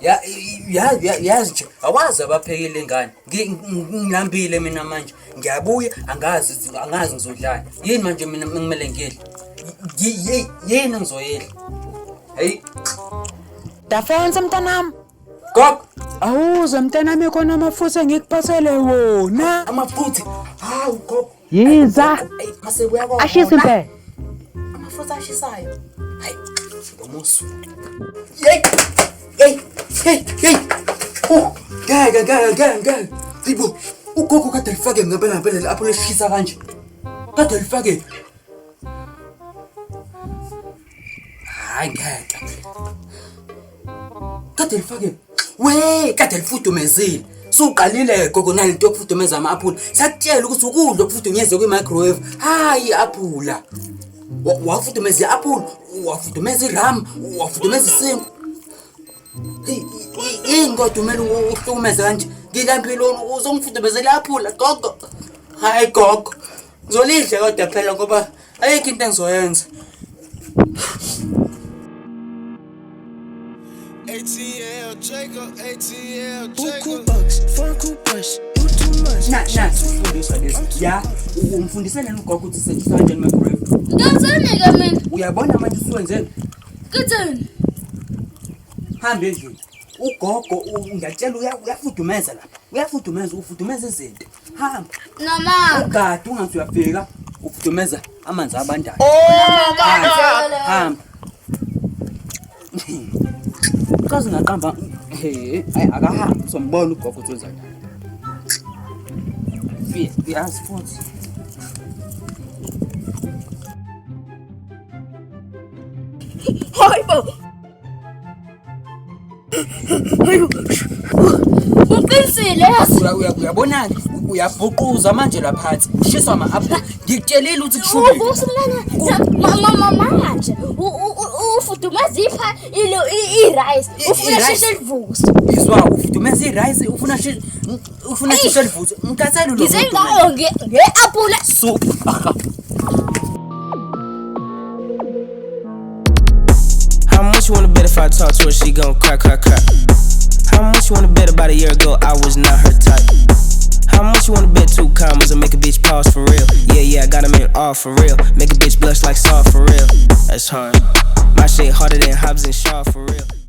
yazi nje awazi abaphekile ingane ngilambile mina manje ngiyabuya angazi ngizodlala yini manje mina ngimele ngidle yini ngizoyedla hey Dafonse mntanami gogo awuze mntanami khona amafutha ngikuphathele wona amafutha hawu gogo yiza mase kuyakho ashisa impela amafutha ashisayo hayi ngomusu hey gaga zibo ugogo kade lifake ngempela lapho leshisa kanje kade lifake hayi gaga kade lifake we kade lifudumezile suqalile gogo nalento yokufudumeza ama-aphula sakutshela ukuthi ukudla okufudumeze kwi-microwave hayi aphula wafudumeza i-aphula wafudumeza iram wafudumeza isimba yini kodwa umele uhlukumeze kanje ngilambile uzongifudumezela i-aphula gogo hayi gogo ngizolidla kodwa phela ngoba ayikho into engizoyenza ATL Jacob, ATL Jacob. Sifundiswa lesi ya umfundisele ugogo ukuthi setshisa kanjani microwave Ngiyazaneka mina. uyabona manje usuwenzeni Kuthini? hambe endlini ugogo ngiyatshela uyafudumeza lapha uyafudumeza ufudumeza izinto hamba Nama. ugade ungathi uyafika ufudumeza amanzi abandayo hamba kazi ngaqamba akahambi sombona ugogo ukuthi wenzani yazi futhi Hayibo. Uqinisile yazi. uyabonani uyabhuquza manje laphansi ushiswa ama-aphula ngikutshelile ukuthi kushube Mama manje. Ufudumeza ipha i-rice. Ufuna shishe livuso. izwa ufudumeza i-rice ufuna shishe livuso ngikathela lo Ngizengayo nge-apula. How much you wanna bet if I talk to her, she gon' cry. How much you wanna bet about a year ago, I was not her type? How much you wanna bet 2 commas and make a bitch pause for real? Yeah, I got 'em in all for real. Make a bitch blush like Saw for real. That's hard. My shit harder than Hobbs and Shaw for real.